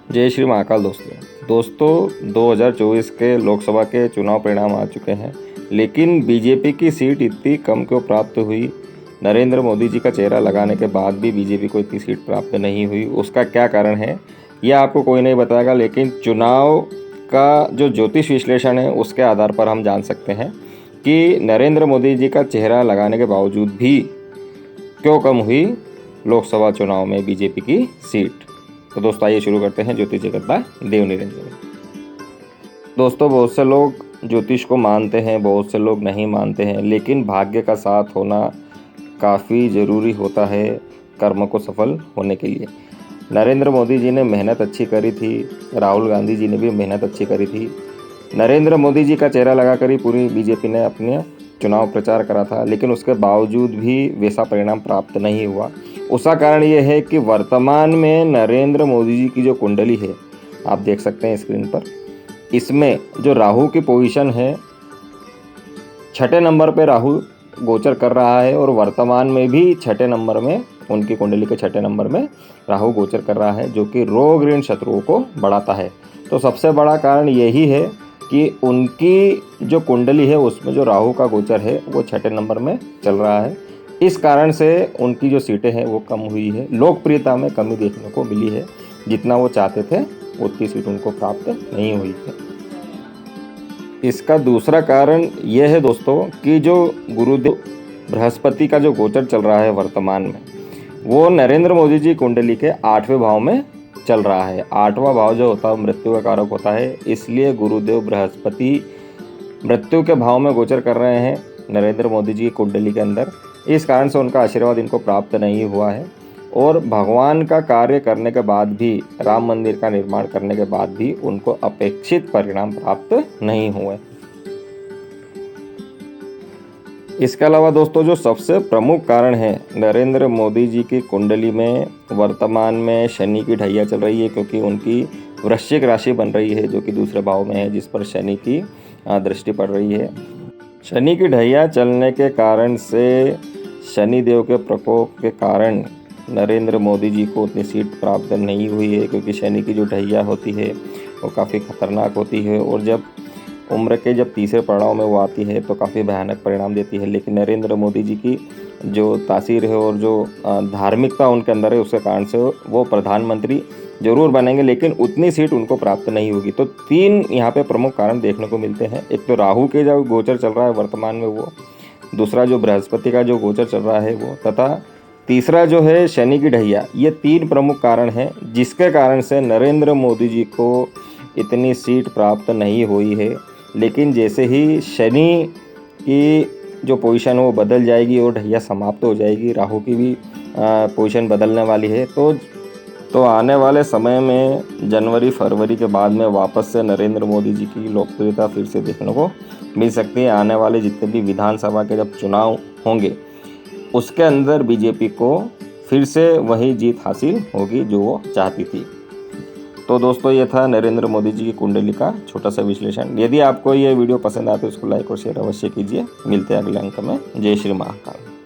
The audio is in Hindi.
जय श्री महाकाल दोस्तों 2024 के लोकसभा के चुनाव परिणाम आ चुके हैं, लेकिन बीजेपी की सीट इतनी कम क्यों प्राप्त हुई। नरेंद्र मोदी जी का चेहरा लगाने के बाद भी बीजेपी को इतनी सीट प्राप्त नहीं हुई, उसका क्या कारण है यह आपको कोई नहीं बताएगा। लेकिन चुनाव का जो ज्योतिष विश्लेषण है उसके आधार पर हम जान सकते हैं कि नरेंद्र मोदी जी का चेहरा लगाने के बावजूद भी क्यों कम हुई लोकसभा चुनाव में बीजेपी की सीट। तो दोस्तों आइए शुरू करते हैं ज्योतिष जगत बाय देव निरंजन। दोस्तों बहुत से लोग ज्योतिष को मानते हैं, बहुत से लोग नहीं मानते हैं, लेकिन भाग्य का साथ होना काफ़ी ज़रूरी होता है कर्म को सफल होने के लिए। नरेंद्र मोदी जी ने मेहनत अच्छी करी थी, राहुल गांधी जी ने भी मेहनत अच्छी करी थी। नरेंद्र मोदी जी का चेहरा लगाकर ही पूरी बीजेपी ने अपने चुनाव प्रचार करा था, लेकिन उसके बावजूद भी वैसा परिणाम प्राप्त नहीं हुआ। उसका कारण ये है कि वर्तमान में नरेंद्र मोदी जी की जो कुंडली है, आप देख सकते हैं स्क्रीन पर, इसमें जो राहु की पोजीशन है, छठे नंबर पे राहु गोचर कर रहा है और वर्तमान में भी छठे नंबर में, उनकी कुंडली के छठे नंबर में राहु गोचर कर रहा है, जो कि रोग ऋण शत्रुओं को बढ़ाता है। तो सबसे बड़ा कारण यही है कि उनकी जो कुंडली है उसमें जो राहु का गोचर है वो छठे नंबर में चल रहा है। इस कारण से उनकी जो सीटें हैं वो कम हुई है, लोकप्रियता में कमी देखने को मिली है। जितना वो चाहते थे उतनी सीट उनको प्राप्त नहीं हुई है। इसका दूसरा कारण यह है दोस्तों कि जो गुरुदेव बृहस्पति का जो गोचर चल रहा है वर्तमान में, वो नरेंद्र मोदी जी कुंडली के 8वें भाव में चल रहा है। 8वां भाव जो होता है मृत्यु का कारक होता है, इसलिए गुरुदेव बृहस्पति मृत्यु के भाव में गोचर कर रहे हैं नरेंद्र मोदी जी की कुंडली के अंदर। इस कारण से उनका आशीर्वाद इनको प्राप्त नहीं हुआ है और भगवान का कार्य करने के बाद भी, राम मंदिर का निर्माण करने के बाद भी उनको अपेक्षित परिणाम प्राप्त नहीं हुए। इसके अलावा दोस्तों जो सबसे प्रमुख कारण है, नरेंद्र मोदी जी की कुंडली में वर्तमान में शनि की ढैया चल रही है, क्योंकि उनकी वृश्चिक राशि बन रही है जो कि दूसरे भाव में है, जिस पर शनि की दृष्टि पड़ रही है। शनि की ढैया चलने के कारण से, शनि देव के प्रकोप के कारण नरेंद्र मोदी जी को उतनी सीट प्राप्त नहीं हुई है, क्योंकि शनि की जो ढैया होती है वो काफ़ी खतरनाक होती है और जब उम्र के तीसरे पड़ाव में वो आती है तो काफ़ी भयानक परिणाम देती है। लेकिन नरेंद्र मोदी जी की जो तासीर है और जो धार्मिकता उनके अंदर है, उसके कारण से वो प्रधानमंत्री जरूर बनेंगे, लेकिन उतनी सीट उनको प्राप्त नहीं होगी। तो 3 यहाँ पे प्रमुख कारण देखने को मिलते हैं। एक तो राहु के जो गोचर चल रहा है वर्तमान में वो, दूसरा जो बृहस्पति का जो गोचर चल रहा है वो, तथा तीसरा जो है शनि की ढैया। ये 3 प्रमुख कारण हैं जिसके कारण से नरेंद्र मोदी जी को इतनी सीट प्राप्त नहीं हुई है। लेकिन जैसे ही शनि की जो पोजीशन है वो बदल जाएगी और ढैया समाप्त हो जाएगी, राहु की भी पोजीशन बदलने वाली है, तो आने वाले समय में जनवरी फरवरी के बाद में वापस से नरेंद्र मोदी जी की लोकप्रियता फिर से देखने को मिल सकती है। आने वाले जितने भी विधानसभा के जब चुनाव होंगे उसके अंदर बीजेपी को फिर से वही जीत हासिल होगी जो वो चाहती थी। तो दोस्तों ये था नरेंद्र मोदी जी की कुंडली का छोटा सा विश्लेषण। यदि आपको ये वीडियो पसंद आए तो इसको लाइक और शेयर अवश्य कीजिए। मिलते हैं अगले अंक में। जय श्री महाकाल।